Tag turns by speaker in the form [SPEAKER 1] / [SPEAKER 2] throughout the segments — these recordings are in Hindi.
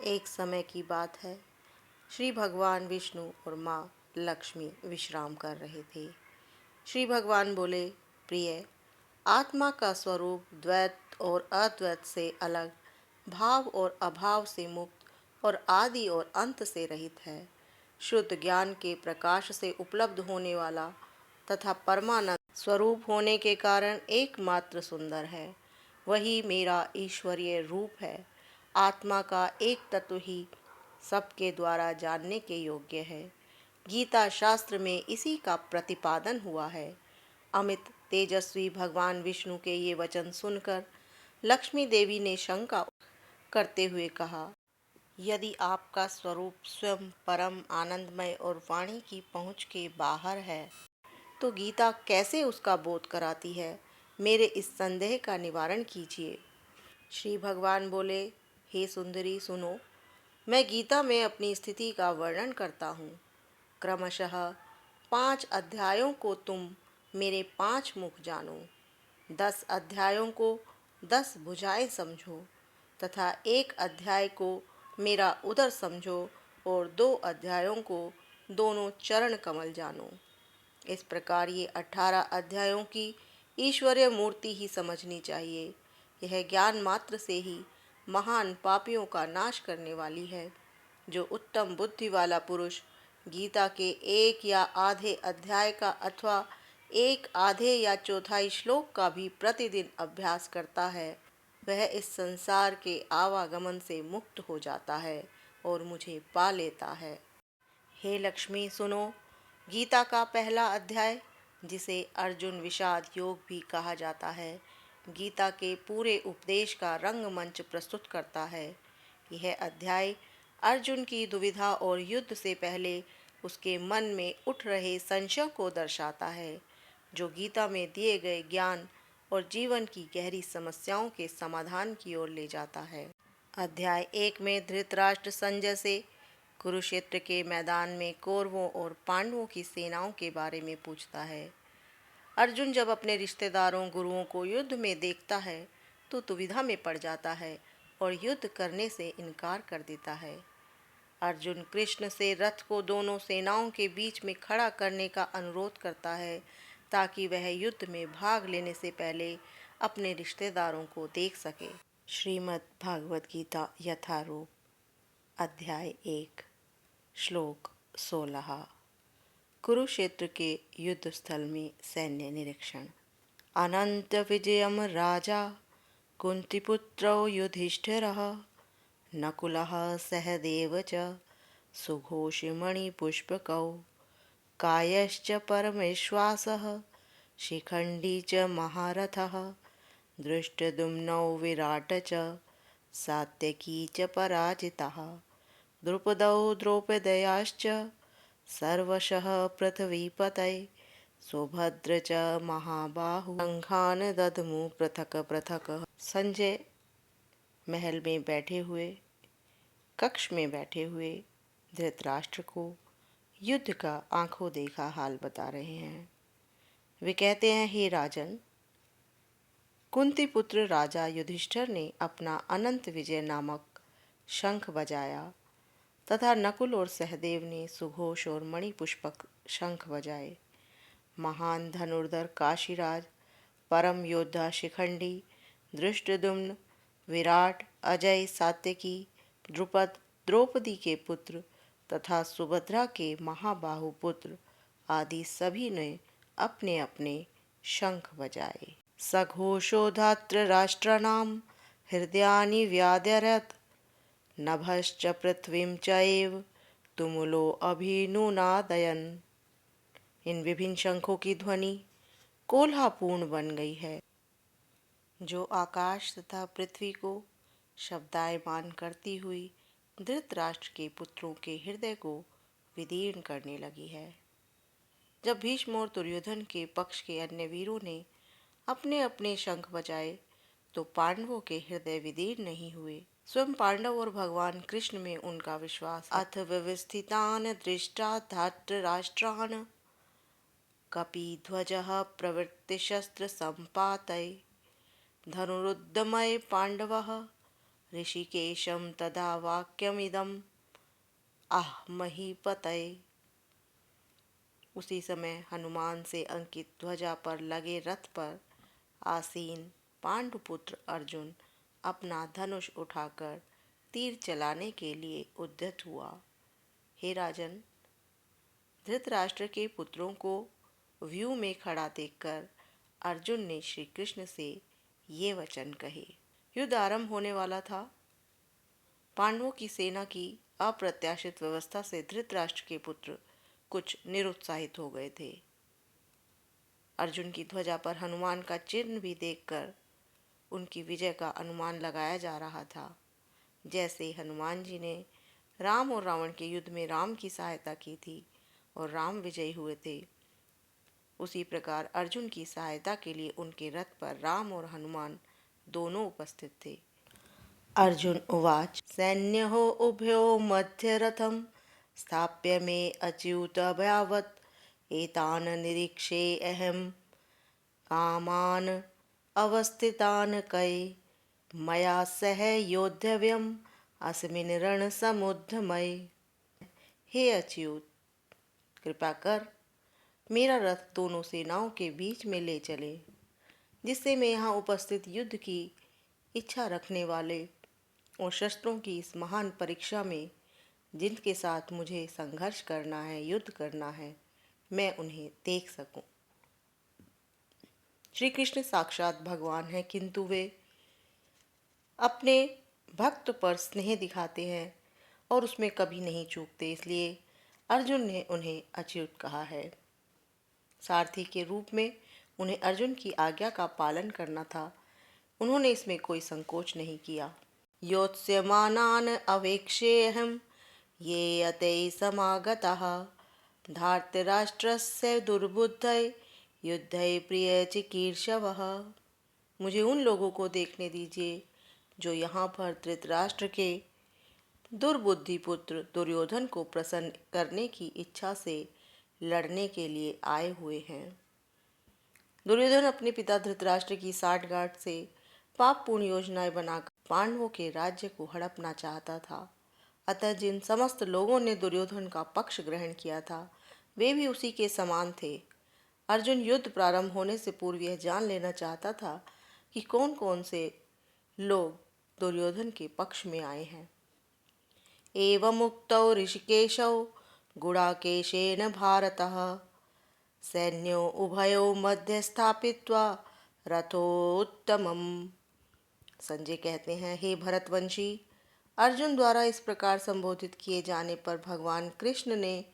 [SPEAKER 1] एक समय की बात है। श्री भगवान विष्णु और माँ लक्ष्मी विश्राम कर रहे थे। श्री भगवान बोले, प्रिय, आत्मा का स्वरूप द्वैत और अद्वैत से अलग, भाव और अभाव से मुक्त और आदि और अंत से रहित है। शुद्ध ज्ञान के प्रकाश से उपलब्ध होने वाला तथा परमानंद स्वरूप होने के कारण एकमात्र सुंदर है। वही मेरा ईश्वरीय रूप है। आत्मा का एक तत्व ही सबके द्वारा जानने के योग्य है। गीता शास्त्र में इसी का प्रतिपादन हुआ है। अमित तेजस्वी भगवान विष्णु के ये वचन सुनकर लक्ष्मी देवी ने शंका करते हुए कहा, यदि आपका स्वरूप स्वयं परम आनंदमय और वाणी की पहुँच के बाहर है, तो गीता कैसे उसका बोध कराती है? मेरे इस संदेह का निवारण कीजिए। श्री भगवान बोले, हे सुंदरी, सुनो, मैं गीता में अपनी स्थिति का वर्णन करता हूँ। क्रमशः 5 अध्यायों को तुम मेरे 5 मुख जानो, 10 अध्यायों को 10 भुजाएं समझो तथा 1 अध्याय को मेरा उदर समझो और 2 अध्यायों को दोनों चरण कमल जानो। इस प्रकार ये 18 अध्यायों की ईश्वरीय मूर्ति ही समझनी चाहिए। यह ज्ञान मात्र से ही महान पापियों का नाश करने वाली है। जो उत्तम बुद्धि वाला पुरुष गीता के 1 या आधे अध्याय का अथवा 1 आधे या चौथाई श्लोक का भी प्रतिदिन अभ्यास करता है, वह इस संसार के आवागमन से मुक्त हो जाता है और मुझे पा लेता है। हे लक्ष्मी, सुनो, गीता का पहला अध्याय, जिसे अर्जुन विषाद योग भी कहा जाता है, गीता के पूरे उपदेश का रंगमंच प्रस्तुत करता है। यह अध्याय अर्जुन की दुविधा और युद्ध से पहले उसके मन में उठ रहे संशय को दर्शाता है, जो गीता में दिए गए ज्ञान और जीवन की गहरी समस्याओं के समाधान की ओर ले जाता है। अध्याय 1 में धृतराष्ट्र संजय से कुरुक्षेत्र के मैदान में कौरवों और पांडवों की सेनाओं के बारे में पूछता है। अर्जुन जब अपने रिश्तेदारों गुरुओं को युद्ध में देखता है तो दुविधा में पड़ जाता है और युद्ध करने से इनकार कर देता है। अर्जुन कृष्ण से रथ को दोनों सेनाओं के बीच में खड़ा करने का अनुरोध करता है, ताकि वह युद्ध में भाग लेने से पहले अपने रिश्तेदारों को देख सके। श्रीमद् भागवत गीता यथारूप, अध्याय 1, श्लोक 16। कुरुक्षेत्र के युद्ध स्थल में सैन्य निरीक्षण। अनंत विजयम राजा कुंतीपुत्रौ युधिष्ठिरः नकुलः सहदेव च सुघोषमणिपुष्पकौ कायश्च परमेश्वासः शिखण्डी च महारथः दृष्टद्युम्नौ विराट च सात्यकी च पराजितः द्रुपदौ द्रौपदयाश्च सर्वशः पृथ्वीपतये सुभद्र च महाबाहु संघान दधमु पृथक पृथक। संजय महल में बैठे हुए, कक्ष में बैठे हुए धृतराष्ट्र को युद्ध का आंखों देखा हाल बता रहे हैं। वे कहते हैं, हे राजन, कुंती पुत्र राजा युधिष्ठिर ने अपना अनंत विजय नामक शंख बजाया तथा नकुल और सहदेव ने सुघोष और मणिपुष्पक शंख बजाए। महान धनुर्धर काशीराज, परम योद्धा शिखंडी, धृष्टद्युम्न, विराट, अजय, सात्यकी, द्रुपद, द्रौपदी के पुत्र तथा सुभद्रा के महाबाहु पुत्र आदि सभी ने अपने अपने शंख बजाए। सघोषोधात्र राष्ट्राणाम हृदयानि व्याद्यरत् नभश्च पृथ्वीं चैव तुमुलो अभिनुनादयन्। इन विभिन्न शंखों की ध्वनि कोलाहलपूर्ण बन गई है, जो आकाश तथा पृथ्वी को शब्दायमान करती हुई धृतराष्ट्र के पुत्रों के हृदय को विदीर्ण करने लगी है। जब भीष्म और दुर्योधन के पक्ष के अन्य वीरों ने अपने अपने शंख बजाए तो पांडवों के हृदय विदीर्ण नहीं हुए। स्वयं पांडव और भगवान कृष्ण में उनका विश्वास। अथ व्यवस्थितान दृष्टा धार्तराष्ट्रान् कपिध्वजः प्रवृत्ति शस्त्र संपातये धनुरुद्यमय पांडवः ऋषिकेशं तदा वाक्यमिदम् आह महीपतये। उसी समय हनुमान से अंकित ध्वजा पर लगे रथ पर आसीन पांडुपुत्र अर्जुन अपना धनुष उठाकर तीर चलाने के लिए उद्यत हुआ। हे राजन, धृतराष्ट्र के पुत्रों को व्यूह में खड़ा देखकर अर्जुन ने श्री कृष्ण से ये वचन कहे। युद्ध आरंभ होने वाला था। पांडवों की सेना की अप्रत्याशित व्यवस्था से धृतराष्ट्र के पुत्र कुछ निरुत्साहित हो गए थे। अर्जुन की ध्वजा पर हनुमान का चिन्ह भी देखकर उनकी विजय का अनुमान लगाया जा रहा था। जैसे हनुमान जी ने राम और रावण के युद्ध में राम की सहायता की थी और राम विजयी हुए थे, उसी प्रकार अर्जुन की सहायता के लिए उनके रथ पर राम और हनुमान दोनों उपस्थित थे। अर्जुन उवाच सैन्यो उभयो मध्य रथम स्थाप्य मे अच्युत अभयावत् एतान निरीक्षे अहम कामान अवस्थितान कै मया सह योद्धव्यम अस्मिन् रण समुद्यमय। हे अच्युत, कृपा कर मेरा रथ दोनों सेनाओं के बीच में ले चले, जिससे मैं यहाँ उपस्थित युद्ध की इच्छा रखने वाले और शस्त्रों की इस महान परीक्षा में जिनके साथ मुझे संघर्ष करना है, युद्ध करना है, मैं उन्हें देख सकूं। श्री कृष्ण साक्षात भगवान हैं, किंतु वे अपने भक्त पर स्नेह दिखाते हैं और उसमें कभी नहीं चूकते, इसलिए अर्जुन ने उन्हें अच्युत कहा है। सारथी के रूप में उन्हें अर्जुन की आज्ञा का पालन करना था। उन्होंने इसमें कोई संकोच नहीं किया। योत्स्यमानान् अवेक्ष्येऽहं ये अतै समागताः धार्तराष्ट्रस्य दुर्बुद्धये युद्धे प्रिय चिकीर्षवः। मुझे उन लोगों को देखने दीजिए जो यहाँ पर धृतराष्ट्र के दुर्बुद्धि पुत्र दुर्योधन को प्रसन्न करने की इच्छा से लड़ने के लिए आए हुए हैं। दुर्योधन अपने पिता धृतराष्ट्र की साठगांठ से पापपूर्ण योजनाएं बनाकर पांडवों के राज्य को हड़पना चाहता था। अतः जिन समस्त लोगों ने दुर्योधन का पक्ष ग्रहण किया था, वे भी उसी के समान थे। अर्जुन युद्ध प्रारंभ होने से पूर्व यह जान लेना चाहता था कि कौन कौन से लोग दुर्योधन के पक्ष में आए हैं। एवमुक्तौ ऋषिकेशौ गुडाकेशेन भारतः सैन्यो उभयो मध्य स्थापित्वा रथोत्तमम्। संजय कहते हैं, हे भरतवंशी, अर्जुन द्वारा इस प्रकार संबोधित किए जाने पर भगवान कृष्ण ने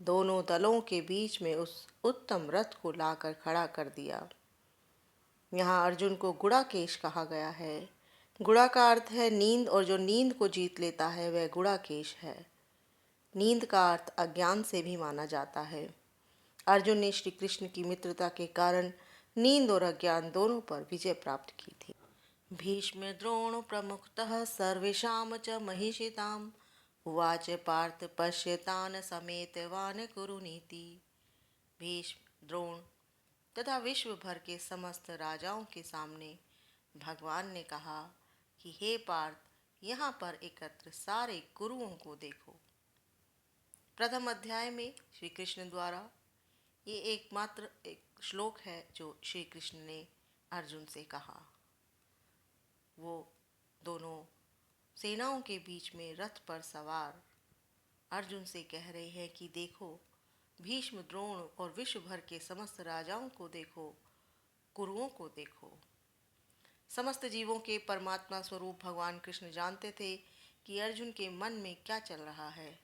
[SPEAKER 1] दोनों दलों के बीच में उस उत्तम रथ को लाकर खड़ा कर दिया। यहाँ अर्जुन को गुडाकेश कहा गया है। गुड़ा का अर्थ है नींद, और जो नींद को जीत लेता है वह गुडाकेश है। नींद का अर्थ अज्ञान से भी माना जाता है। अर्जुन ने श्री कृष्ण की मित्रता के कारण नींद और अज्ञान दोनों पर विजय प्राप्त की थी। भीष्म द्रोण प्रमुखतः सर्वेषां च महिषिताम् उवाच पार्थ पश्यतान् समेतवान् कुरुनीति। भीष्म, द्रोण तथा विश्व भर के समस्त राजाओं के सामने भगवान ने कहा कि हे पार्थ, यहाँ पर एकत्र सारे गुरुओं को देखो। प्रथम अध्याय में श्री कृष्ण द्वारा ये एकमात्र एक श्लोक है जो श्री कृष्ण ने अर्जुन से कहा। वो दोनों सेनाओं के बीच में रथ पर सवार अर्जुन से कह रहे हैं कि देखो, भीष्म, द्रोण और विश्व भर के समस्त राजाओं को देखो, कुरुओं को देखो। समस्त जीवों के परमात्मा स्वरूप भगवान कृष्ण जानते थे कि अर्जुन के मन में क्या चल रहा है।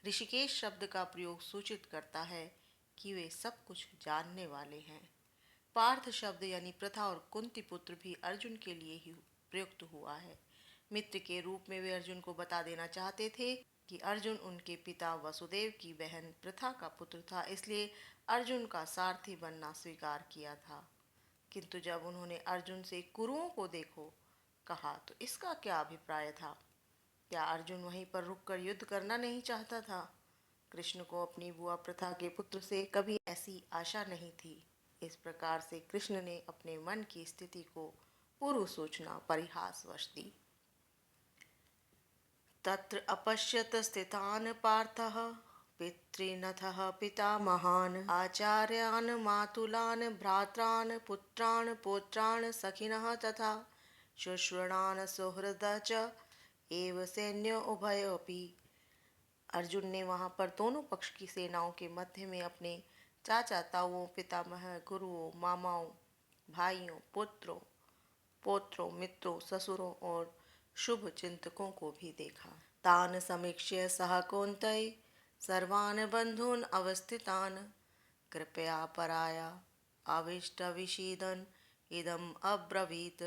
[SPEAKER 1] ऋषिकेश शब्द का प्रयोग सूचित करता है कि वे सब कुछ जानने वाले हैं। पार्थ शब्द यानी प्रथा और कुंती पुत्र भी अर्जुन के लिए ही प्रयुक्त हुआ है। मित्र के रूप में वे अर्जुन को बता देना चाहते थे कि अर्जुन उनके पिता वसुदेव की बहन प्रथा का पुत्र था, इसलिए अर्जुन का सारथी बनना स्वीकार किया था। किंतु जब उन्होंने अर्जुन से कुरुओं को देखो कहा तो इसका क्या अभिप्राय था? क्या अर्जुन वहीं पर रुककर युद्ध करना नहीं चाहता था? कृष्ण को अपनी बुआ प्रथा के पुत्र से कभी ऐसी आशा नहीं थी। इस प्रकार से कृष्ण ने अपने मन की स्थिति को पूर्व सूचना परिहासवश दी। तत्र अपश्यत स्थितान् पार्थः पितॄनथः पितामहान् आचार्यान् मातुलान् भ्रात्रान् पुत्रान् पौत्रान् सखिनः तथा शुश्रूषान् सुहृदः च एव सैन्यो उभयोऽपि। अर्जुन ने वहाँ पर दोनों पक्ष की सेनाओं के मध्य में अपने चाचा ताऊओं, पितामह, गुरुओं, मामाओं, भाइयों, पुत्रों, पौत्रों, मित्रों, ससुरों और शुभ चिंतकों को भी देखा। तान समीक्ष्य सह कौन्तेय सर्वान् बन्धून् अवस्थितान् कृपया पराया आविष्ट विषीदन् इदम् अब्रवीत।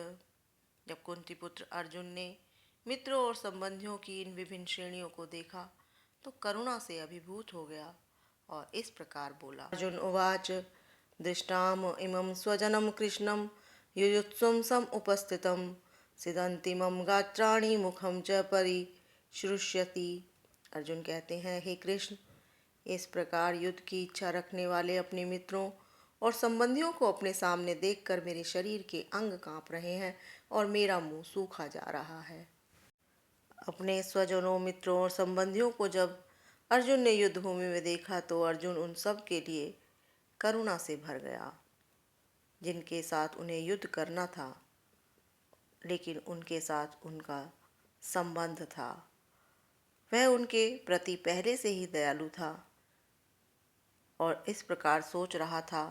[SPEAKER 1] जब कुंती पुत्र अर्जुन ने मित्रों और संबंधियों की इन विभिन्न श्रेणियों को देखा तो करुणा से अभिभूत हो गया और इस प्रकार बोला। अर्जुन उवाच दृष्टाम इमं स्वजनं कृष्णं युयुत्सुं समुपस्थितं सिदन्ति मम गात्राणि मुखं च परिश्रुष्यति। अर्जुन कहते हैं, हे कृष्ण, इस प्रकार युद्ध की इच्छा रखने वाले अपने मित्रों और संबंधियों को अपने सामने देखकर मेरे शरीर के अंग कांप रहे हैं और मेरा मुंह सूखा जा रहा है। अपने स्वजनों, मित्रों और संबंधियों को जब अर्जुन ने युद्ध भूमि में देखा तो अर्जुन उन सब के लिए करुणा से भर गया जिनके साथ उन्हें युद्ध करना था, लेकिन उनके साथ उनका संबंध था। वह उनके प्रति पहले से ही दयालु था और इस प्रकार सोच रहा था।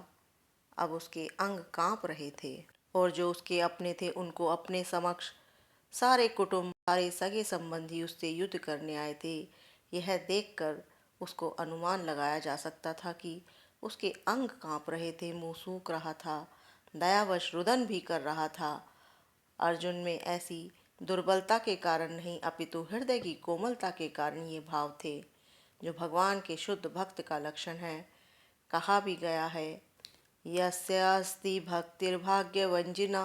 [SPEAKER 1] अब उसके अंग कांप रहे थे और जो उसके अपने थे उनको अपने समक्ष सारे कुटुंब, सारे सगे संबंधी उससे युद्ध करने आए थे। यह देखकर उसको अनुमान लगाया जा सकता था कि उसके अंग कांप रहे थे, मुंह सूख रहा था, दयावश रुदन भी कर रहा था। अर्जुन में ऐसी दुर्बलता के कारण नहीं अपितु हृदय की कोमलता के कारण ये भाव थे जो भगवान के शुद्ध भक्त का लक्षण है। कहा भी गया है, यस्य अस्ति भक्तिर्भाग्यवंजिना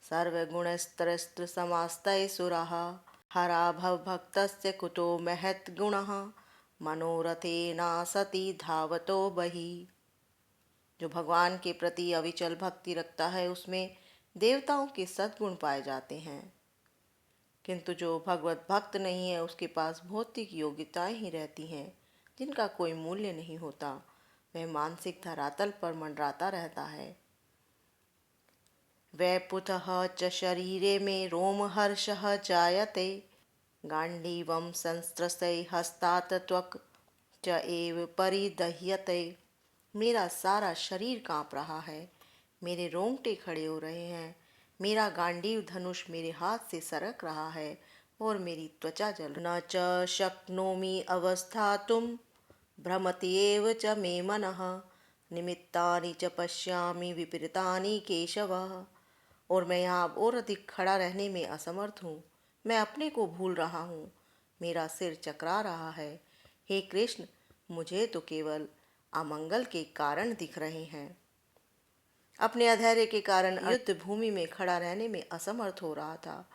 [SPEAKER 1] सर्वगुणस्तरस्त्र समास्तय सुराः हरा भवभक्तस्य कुतो महत् गुणः मनोरथेना सती धावतो बहि। जो भगवान के प्रति अविचल भक्ति रखता है उसमें देवताओं के सद्गुण पाए जाते हैं, किंतु जो भगवत भक्त नहीं है उसके पास भौतिक योग्यताएं ही रहती हैं जिनका कोई मूल्य नहीं होता। वह मानसिक धरातल पर मंडराता रहता है। वैपुतः च शरीरे में रोमहर्षः जायते गांडीवं संस्त्रसे हस्तात् त्वक् च एव परिदह्यते। मेरा सारा शरीर कांप रहा है, मेरे रोंगटे खड़े हो रहे हैं, मेरा गांडीव धनुष मेरे हाथ से सरक रहा है और मेरी त्वचा जल। न च शक्नोमि अवस्थातुं भ्रमति एव च मे मनः निमित्तानि च पश्यामि विपरीतानि केशव। और मैं यहाँ और अधिक खड़ा रहने में असमर्थ हूँ, मैं अपने को भूल रहा हूँ, मेरा सिर चकरा रहा है। हे कृष्ण, मुझे तो केवल अमंगल के कारण दिख रहे हैं। अपने अधैर्य के कारण युद्ध भूमि में खड़ा रहने में असमर्थ हो रहा था।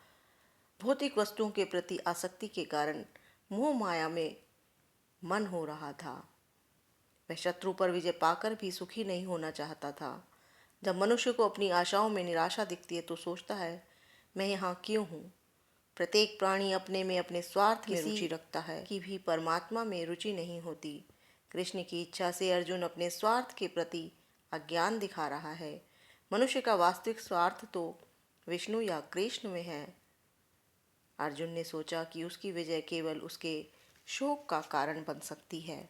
[SPEAKER 1] भौतिक वस्तुओं के प्रति आसक्ति के कारण मोह माया में मन हो रहा था। वह शत्रु पर विजय पाकर भी सुखी नहीं होना चाहता था। जब मनुष्य को अपनी आशाओं में निराशा दिखती है तो सोचता है, मैं यहाँ क्यों हूँ। प्रत्येक प्राणी अपने में अपने स्वार्थ में रुचि रखता है कि भी परमात्मा में रुचि नहीं होती। कृष्ण की इच्छा से अर्जुन अपने स्वार्थ के प्रति अज्ञान दिखा रहा है। मनुष्य का वास्तविक स्वार्थ तो विष्णु या कृष्ण में है। अर्जुन ने सोचा कि उसकी विजय केवल उसके शोक का कारण बन सकती है।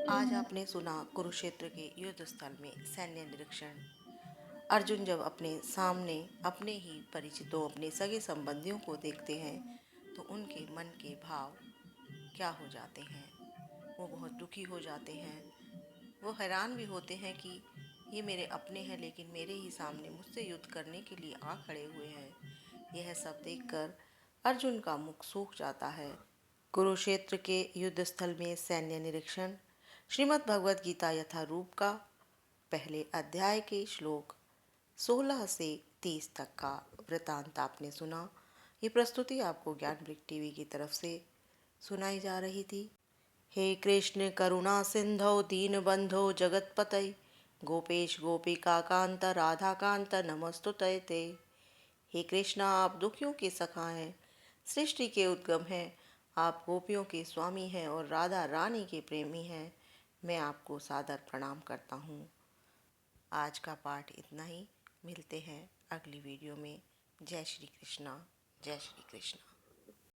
[SPEAKER 1] आज आपने सुना कुरुक्षेत्र के युद्ध स्थल में सैन्य निरीक्षण। अर्जुन जब अपने सामने अपने ही परिचितों, अपने सगे संबंधियों को देखते हैं तो उनके मन के भाव क्या हो जाते हैं। वो बहुत दुखी हो जाते हैं। वो हैरान भी होते हैं कि ये मेरे अपने हैं लेकिन मेरे ही सामने मुझसे युद्ध करने के लिए आ खड़े हुए हैं। यह सब देखकर अर्जुन का मुख सूख जाता है। कुरुक्षेत्र के युद्ध स्थल में सैन्य निरीक्षण। श्रीमद् भगवद गीता यथारूप का पहले अध्याय के श्लोक 16 से 30 तक का वृतांत आपने सुना। ये प्रस्तुति आपको ज्ञानवृक्ष टीवी की तरफ से सुनाई जा रही थी। हे कृष्ण करुणा सिंधौ दीनबंधो जगतपतये गोपेश गोपिका कांत राधा कांत नमस्तुते ते। हे कृष्णा, आप दुखियों के सखा हैं, सृष्टि के उद्गम हैं, आप गोपियों के स्वामी हैं और राधा रानी के प्रेमी हैं। मैं आपको सादर प्रणाम करता हूँ। आज का पाठ इतना ही। मिलते हैं अगली वीडियो में। जय श्री कृष्णा, जय श्री कृष्णा।